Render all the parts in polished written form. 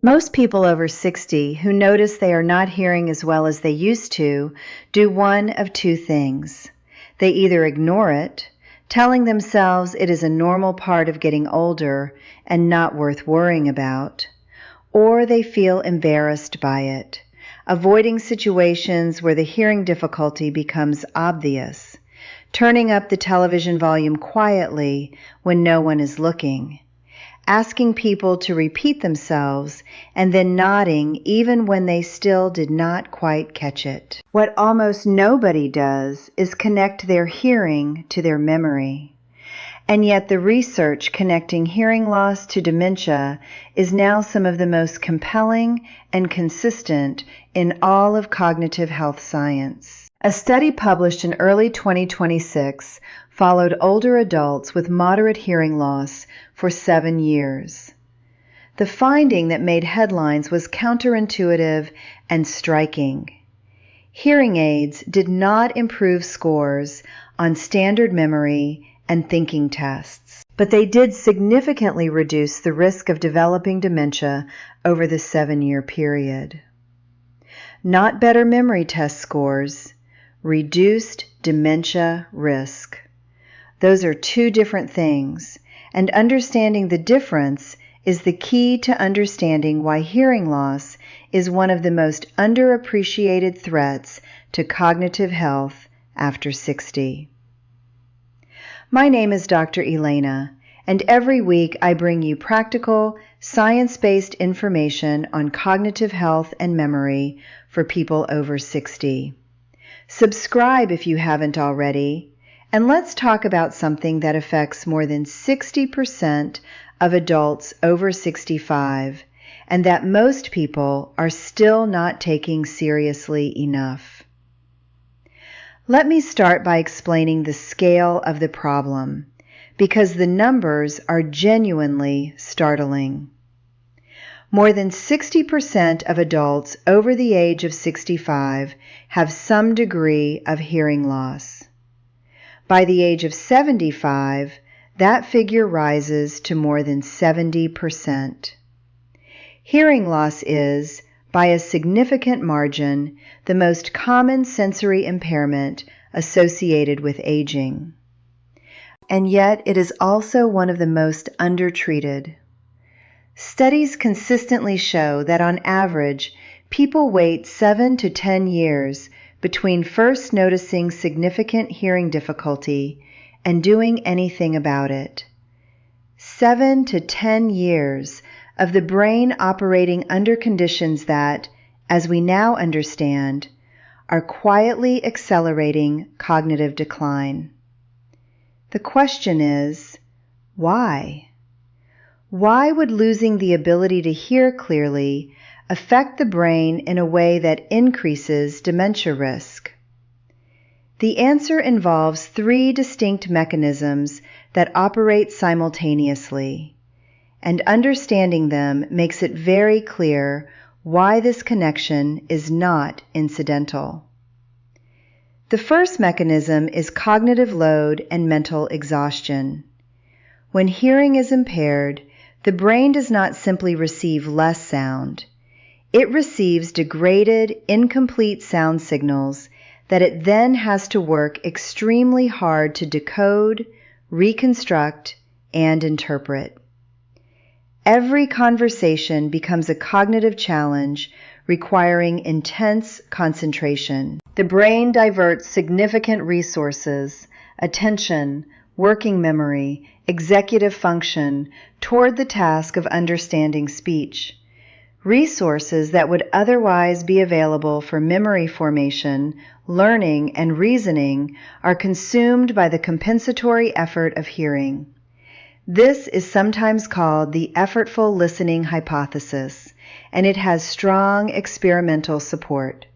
Most people over 60 who notice they are not hearing as well as they used to do one of two things. They either ignore it, telling themselves it is a normal part of getting older and not worth worrying about, or they feel embarrassed by it, avoiding situations where the hearing difficulty becomes obvious, turning up the television volume quietly when no one is looking, asking people to repeat themselves, and then nodding even when they still did not quite catch it. What almost nobody does is connect their hearing to their memory. And yet the research connecting hearing loss to dementia is now some of the most compelling and consistent in all of cognitive health science. A study published in early 2026 followed older adults with moderate hearing loss for 7 years. The finding that made headlines was counterintuitive and striking. Hearing aids did not improve scores on standard memory and thinking tests, but they did significantly reduce the risk of developing dementia over the 7-year period. Not better memory test scores, reduced dementia risk. Those are two different things, and understanding the difference is the key to understanding why hearing loss is one of the most underappreciated threats to cognitive health after 60. My name is Dr. Elena, and every week I bring you practical, science-based information on cognitive health and memory for people over 60. Subscribe if you haven't already, and let's talk about something that affects more than 60% of adults over 65, and that most people are still not taking seriously enough. Let me start by explaining the scale of the problem, because the numbers are genuinely startling. More than 60% of adults over the age of 65 have some degree of hearing loss. By the age of 75, that figure rises to more than 70%. Hearing loss is, by a significant margin, the most common sensory impairment associated with aging. And yet it is also one of the most undertreated. Studies consistently show that on average, people wait 7 to 10 years between first noticing significant hearing difficulty and doing anything about it. 7 to 10 years of the brain operating under conditions that, as we now understand, are quietly accelerating cognitive decline. The question is, why? Why would losing the ability to hear clearly affect the brain in a way that increases dementia risk? The answer involves 3 distinct mechanisms that operate simultaneously, and understanding them makes it very clear why this connection is not incidental. The first mechanism is cognitive load and mental exhaustion. When hearing is impaired, the brain does not simply receive less sound. It receives degraded, incomplete sound signals that it then has to work extremely hard to decode, reconstruct, and interpret. Every conversation becomes a cognitive challenge requiring intense concentration. The brain diverts significant resources, attention, working memory, executive function toward the task of understanding speech. Resources that would otherwise be available for memory formation, learning, and reasoning are consumed by the compensatory effort of hearing. This is sometimes called the effortful listening hypothesis, and it has strong experimental support.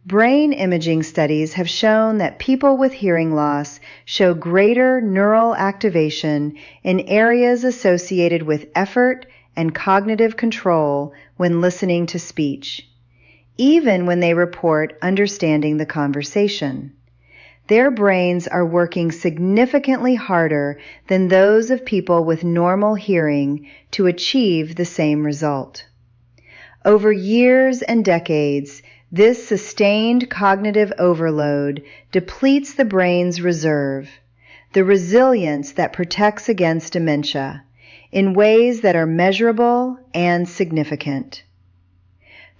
Brain imaging studies have shown that people with hearing loss show greater neural activation in areas associated with effort and cognitive control when listening to speech, even when they report understanding the conversation. Their brains are working significantly harder than those of people with normal hearing to achieve the same result. Over years and decades, this sustained cognitive overload depletes the brain's reserve, the resilience that protects against dementia, in ways that are measurable and significant.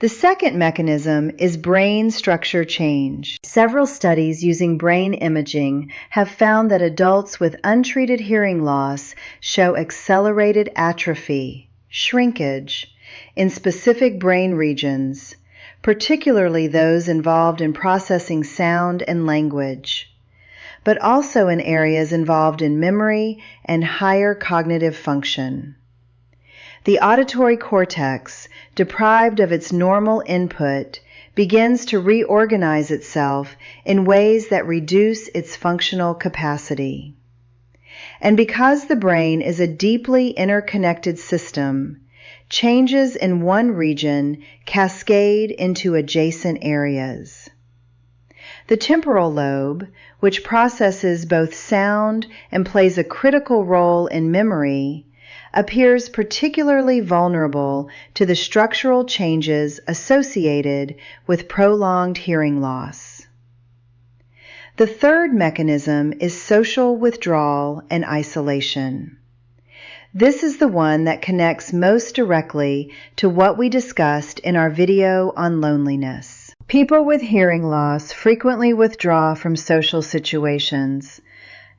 The second mechanism is brain structure change. Several studies using brain imaging have found that adults with untreated hearing loss show accelerated atrophy, shrinkage, in specific brain regions, particularly those involved in processing sound and language, but also in areas involved in memory and higher cognitive function. The auditory cortex, deprived of its normal input, begins to reorganize itself in ways that reduce its functional capacity. And because the brain is a deeply interconnected system, changes in one region cascade into adjacent areas. The temporal lobe, which processes both sound and plays a critical role in memory, appears particularly vulnerable to the structural changes associated with prolonged hearing loss. The third mechanism is social withdrawal and isolation. This is the one that connects most directly to what we discussed in our video on loneliness. People with hearing loss frequently withdraw from social situations,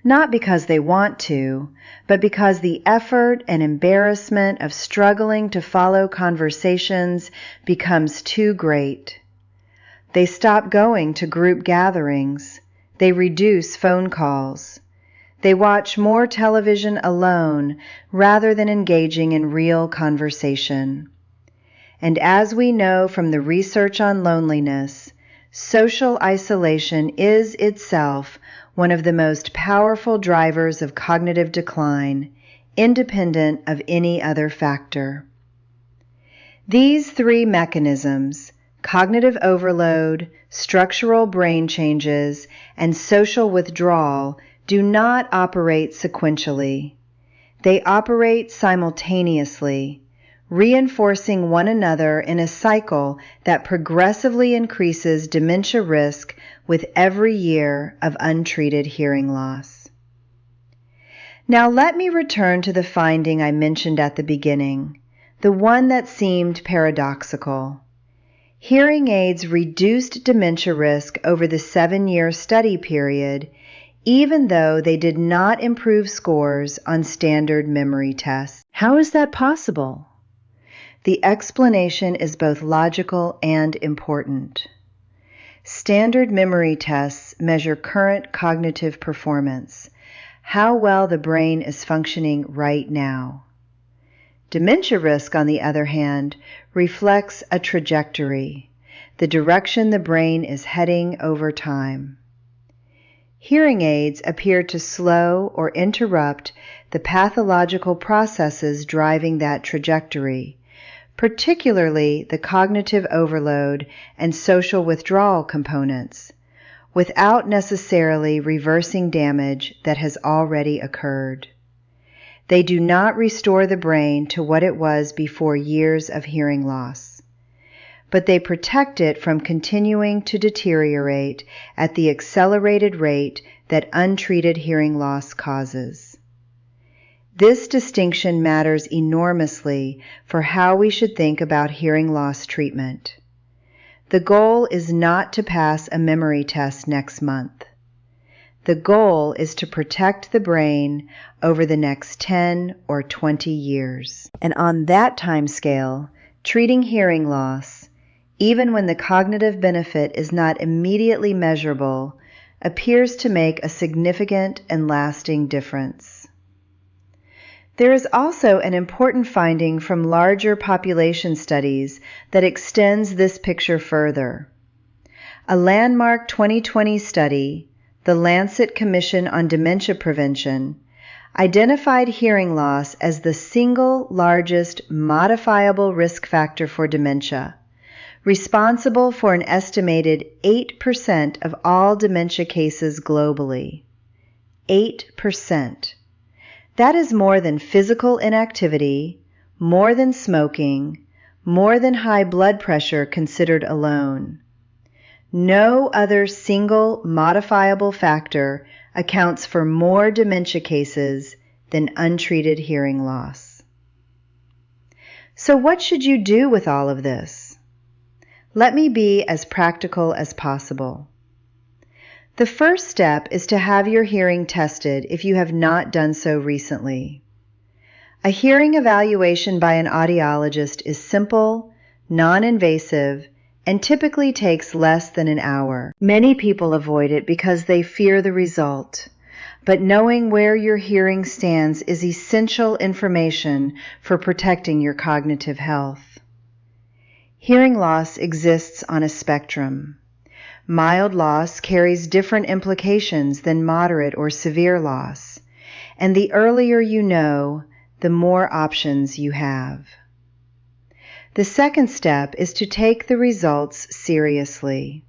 not because they want to, but because the effort and embarrassment of struggling to follow conversations becomes too great. They stop going to group gatherings. They reduce phone calls. They watch more television alone rather than engaging in real conversation. And as we know from the research on loneliness, social isolation is itself one of the most powerful drivers of cognitive decline, independent of any other factor. These three mechanisms, cognitive overload, structural brain changes, and social withdrawal, do not operate sequentially. They operate simultaneously, reinforcing one another in a cycle that progressively increases dementia risk with every year of untreated hearing loss. Now let me return to the finding I mentioned at the beginning, the one that seemed paradoxical. Hearing aids reduced dementia risk over the 7-year study period, even though they did not improve scores on standard memory tests. How is that possible? The explanation is both logical and important. Standard memory tests measure current cognitive performance, how well the brain is functioning right now. Dementia risk, on the other hand, reflects a trajectory, the direction the brain is heading over time. Hearing aids appear to slow or interrupt the pathological processes driving that trajectory, particularly the cognitive overload and social withdrawal components, without necessarily reversing damage that has already occurred. They do not restore the brain to what it was before years of hearing loss, but they protect it from continuing to deteriorate at the accelerated rate that untreated hearing loss causes. This distinction matters enormously for how we should think about hearing loss treatment. The goal is not to pass a memory test next month. The goal is to protect the brain over the next 10 or 20 years. And on that time scale, treating hearing loss, even when the cognitive benefit is not immediately measurable, appears to make a significant and lasting difference. There is also an important finding from larger population studies that extends this picture further. A landmark 2020 study, the Lancet Commission on Dementia Prevention, identified hearing loss as the single largest modifiable risk factor for dementia, responsible for an estimated 8% of all dementia cases globally. 8%. That is more than physical inactivity, more than smoking, more than high blood pressure considered alone. No other single modifiable factor accounts for more dementia cases than untreated hearing loss. So what should you do with all of this? Let me be as practical as possible. The first step is to have your hearing tested if you have not done so recently. A hearing evaluation by an audiologist is simple, non-invasive, and typically takes less than an hour. Many people avoid it because they fear the result, but knowing where your hearing stands is essential information for protecting your cognitive health. Hearing loss exists on a spectrum. Mild loss carries different implications than moderate or severe loss, and the earlier you know, the more options you have. The second step is to take the results seriously.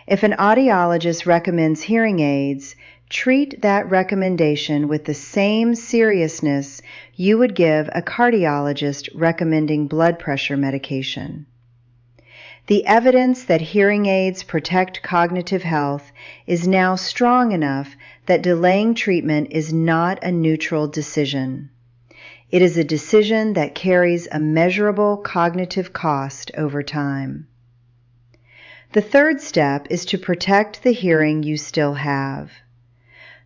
If an audiologist recommends hearing aids, treat that recommendation with the same seriousness you would give a cardiologist recommending blood pressure medication. The evidence that hearing aids protect cognitive health is now strong enough that delaying treatment is not a neutral decision. It is a decision that carries a measurable cognitive cost over time. The third step is to protect the hearing you still have.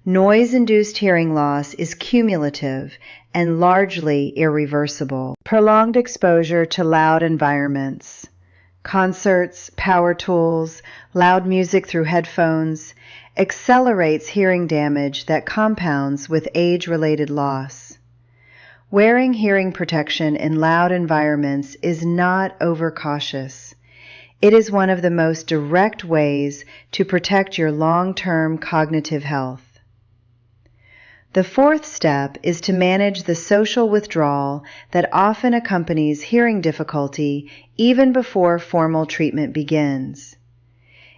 Noise-induced hearing loss is cumulative and largely irreversible. Prolonged exposure to loud environments, concerts, power tools, loud music through headphones, accelerates hearing damage that compounds with age-related loss. Wearing hearing protection in loud environments is not overcautious. It is one of the most direct ways to protect your long-term cognitive health. The fourth step is to manage the social withdrawal that often accompanies hearing difficulty even before formal treatment begins.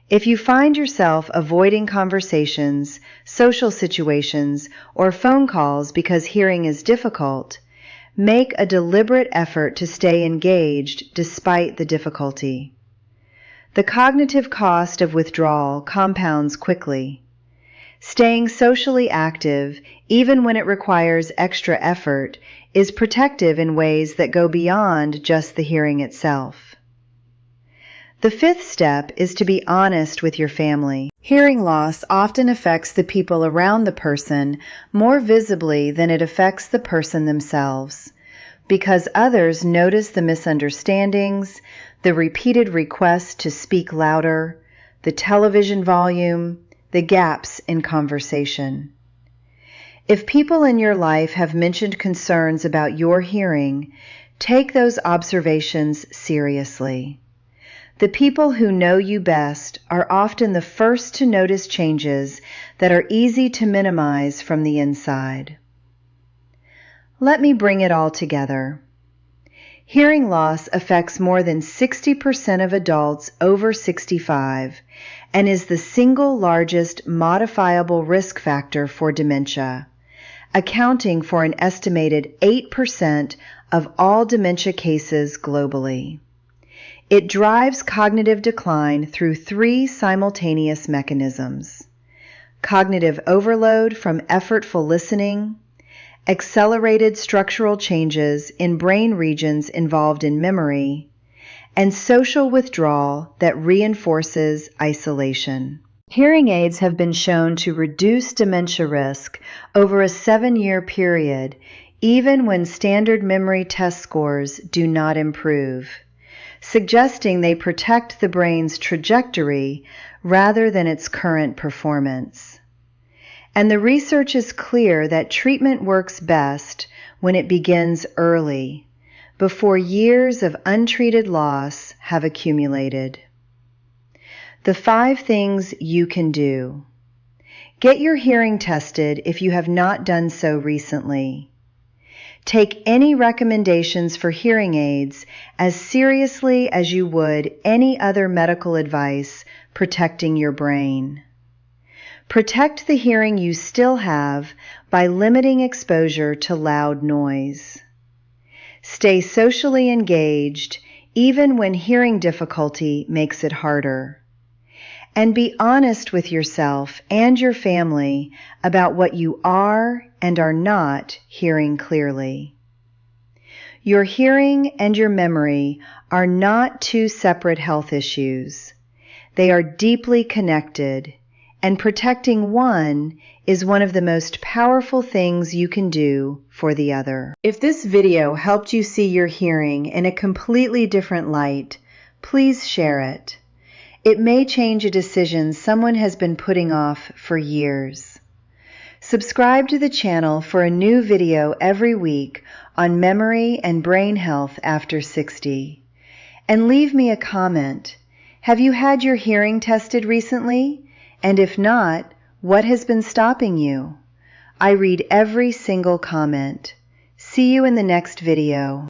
If you find yourself avoiding conversations, social situations, or phone calls because hearing is difficult, make a deliberate effort to stay engaged despite the difficulty. The cognitive cost of withdrawal compounds quickly. Staying socially active, even when it requires extra effort, is protective in ways that go beyond just the hearing itself. The fifth step is to be honest with your family. Hearing loss often affects the people around the person more visibly than it affects the person themselves, because others notice the misunderstandings, the repeated requests to speak louder, the television volume, the gaps in conversation. If people in your life have mentioned concerns about your hearing, take those observations seriously. The people who know you best are often the first to notice changes that are easy to minimize from the inside. Let me bring it all together. Hearing loss affects more than 60% of adults over 65 and is the single largest modifiable risk factor for dementia, accounting for an estimated 8% of all dementia cases globally. It drives cognitive decline through three simultaneous mechanisms: cognitive overload from effortful listening, accelerated structural changes in brain regions involved in memory, and social withdrawal that reinforces isolation. Hearing aids have been shown to reduce dementia risk over a 7-year period, even when standard memory test scores do not improve, suggesting they protect the brain's trajectory rather than its current performance. And the research is clear that treatment works best when it begins early, before years of untreated loss have accumulated. The 5 things you can do. Get your hearing tested if you have not done so recently. Take any recommendations for hearing aids as seriously as you would any other medical advice protecting your brain. Protect the hearing you still have by limiting exposure to loud noise. Stay socially engaged even when hearing difficulty makes it harder. And be honest with yourself and your family about what you are and are not hearing clearly. Your hearing and your memory are not two separate health issues. They are deeply connected, and protecting one is one of the most powerful things you can do for the other. If this video helped you see your hearing in a completely different light, please share it. It may change a decision someone has been putting off for years. Subscribe to the channel for a new video every week on memory and brain health after 60. And leave me a comment. Have you had your hearing tested recently? And if not, what has been stopping you? I read every single comment. See you in the next video.